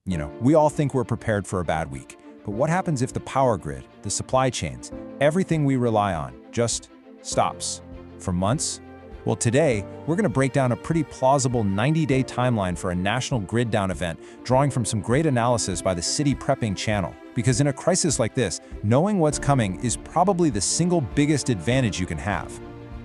We all think we're prepared for a bad week. But what happens if the power grid, the supply chains, everything we rely on just stops? For months? Well, today, we're going to break down a pretty plausible 90-day timeline for a national grid down event, drawing from some great analysis by the City Prepping channel. Because in a crisis like this, knowing what's coming is probably the single biggest advantage you can have.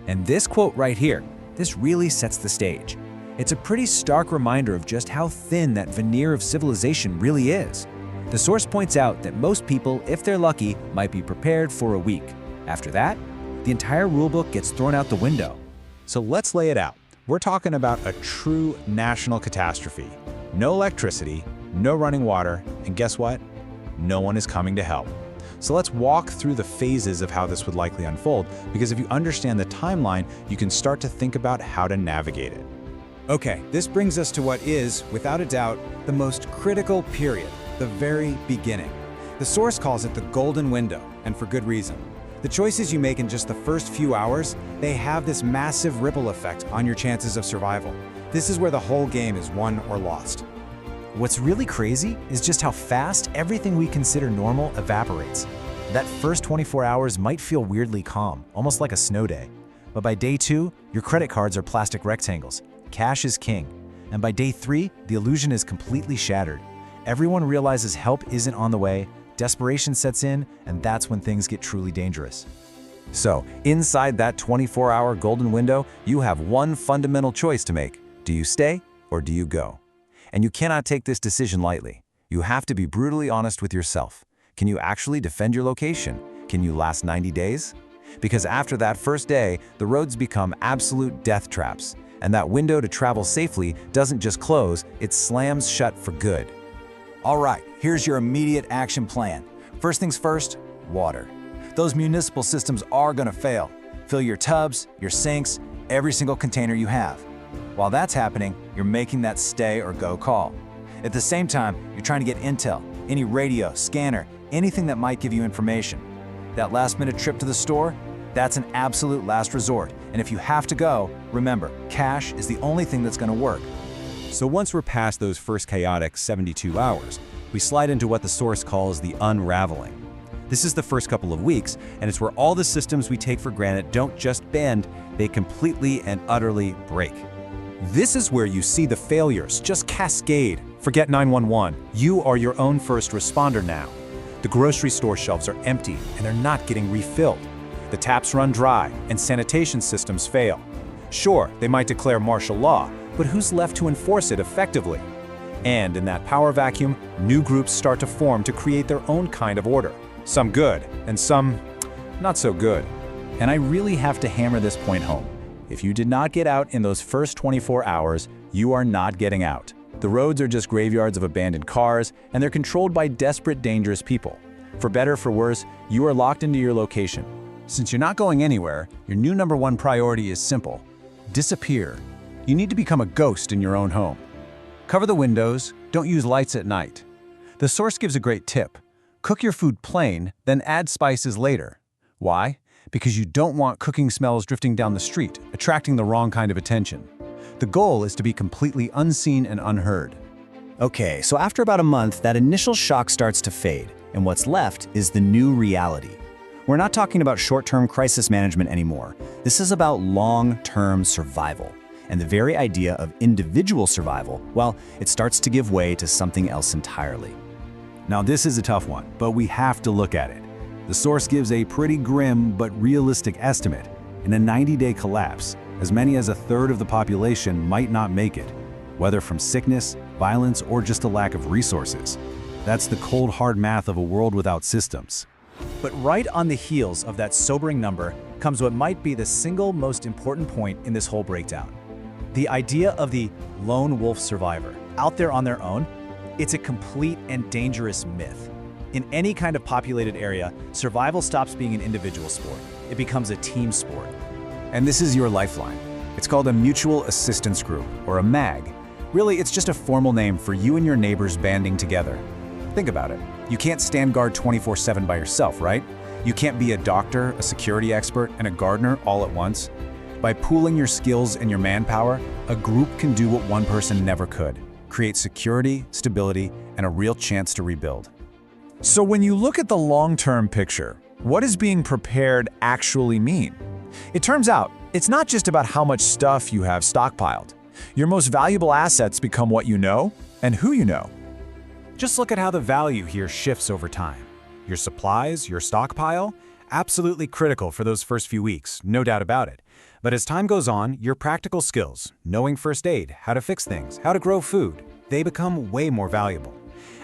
And this quote right here, this really sets the stage. It's a pretty stark reminder of just how thin that veneer of civilization really is. The source points out that most people, if they're lucky, might be prepared for a week. After that, the entire rulebook gets thrown out the window. So let's lay it out. We're talking about a true national catastrophe. No electricity, no running water, and guess what? No one is coming to help. So let's walk through the phases of how this would likely unfold, because if you understand the timeline, you can start to think about how to navigate it. Okay, this brings us to what is, without a doubt, the most critical period, the very beginning. The source calls it the golden window, and for good reason. The choices you make in just the first few hours, they have this massive ripple effect on your chances of survival. This is where the whole game is won or lost. What's really crazy is just how fast everything we consider normal evaporates. That first 24 hours might feel weirdly calm, almost like a snow day. But by day 2, your credit cards are plastic rectangles. Cash is king. And by day 3, the illusion is completely shattered. Everyone realizes help isn't on the way, desperation sets in, and that's when things get truly dangerous. So, inside that 24-hour golden window, you have one fundamental choice to make. Do you stay or do you go? And you cannot take this decision lightly. You have to be brutally honest with yourself. Can you actually defend your location? Can you last 90 days? Because after that first day, the roads become absolute death traps, and that window to travel safely doesn't just close, it slams shut for good. All right, here's your immediate action plan. First things first, water. Those municipal systems are gonna fail. Fill your tubs, your sinks, every single container you have. While that's happening, you're making that stay or go call. At the same time, you're trying to get intel, any radio, scanner, anything that might give you information. That last-minute trip to the store, that's an absolute last resort. And if you have to go, remember, cash is the only thing that's gonna work. So once we're past those first chaotic 72 hours, we slide into what the source calls the unraveling. This is the first couple of weeks, and it's where all the systems we take for granted don't just bend, they completely and utterly break. This is where you see the failures just cascade. Forget 911, you are your own first responder now. The grocery store shelves are empty and they're not getting refilled. The taps run dry and sanitation systems fail. Sure, they might declare martial law, but who's left to enforce it effectively? And in that power vacuum, new groups start to form to create their own kind of order. Some good, and some not so good. And I really have to hammer this point home. If you did not get out in those first 24 hours, you are not getting out. The roads are just graveyards of abandoned cars, and they're controlled by desperate, dangerous people. For better, for worse, you are locked into your location. Since you're not going anywhere, your new #1 priority is simple: disappear. You need to become a ghost in your own home. Cover the windows, don't use lights at night. The source gives a great tip. Cook your food plain, then add spices later. Why? Because you don't want cooking smells drifting down the street, attracting the wrong kind of attention. The goal is to be completely unseen and unheard. Okay, so after about a month, that initial shock starts to fade, and what's left is the new reality. We're not talking about short-term crisis management anymore. This is about long-term survival. And the very idea of individual survival, well, it starts to give way to something else entirely. Now this is a tough one, but we have to look at it. The source gives a pretty grim but realistic estimate. In a 90-day collapse, as many as a third of the population might not make it, whether from sickness, violence, or just a lack of resources. That's the cold, hard math of a world without systems. But right on the heels of that sobering number comes what might be the single most important point in this whole breakdown. The idea of the lone wolf survivor, out there on their own, it's a complete and dangerous myth. In any kind of populated area, survival stops being an individual sport. It becomes a team sport. And this is your lifeline. It's called a mutual assistance group, or a MAG. Really, it's just a formal name for you and your neighbors banding together. Think about it. You can't stand guard 24/7 by yourself, right? You can't be a doctor, a security expert, and a gardener all at once. By pooling your skills and your manpower, a group can do what one person never could. create security, stability, and a real chance to rebuild. So when you look at the long-term picture, what does being prepared actually mean? It turns out, it's not just about how much stuff you have stockpiled. Your most valuable assets become what you know and who you know. Just look at how the value here shifts over time. Your supplies, your stockpile, absolutely critical for those first few weeks, no doubt about it. But as time goes on, your practical skills, knowing first aid, how to fix things, how to grow food, they become way more valuable.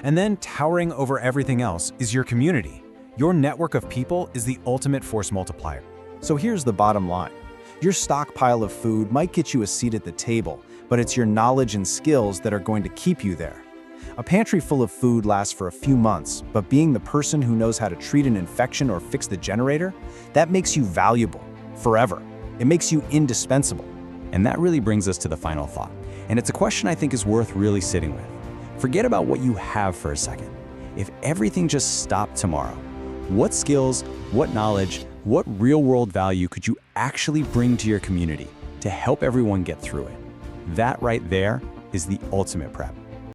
And then towering over everything else is your community. Your network of people is the ultimate force multiplier. So here's the bottom line. Your stockpile of food might get you a seat at the table, but it's your knowledge and skills that are going to keep you there. A pantry full of food lasts for a few months, but being the person who knows how to treat an infection or fix the generator, that makes you valuable, forever. It makes you indispensable. And that really brings us to the final thought. And it's a question I think is worth really sitting with. Forget about what you have for a second. If everything just stopped tomorrow, what skills, what knowledge, what real-world value could you actually bring to your community to help everyone get through it? That right there is the ultimate prep.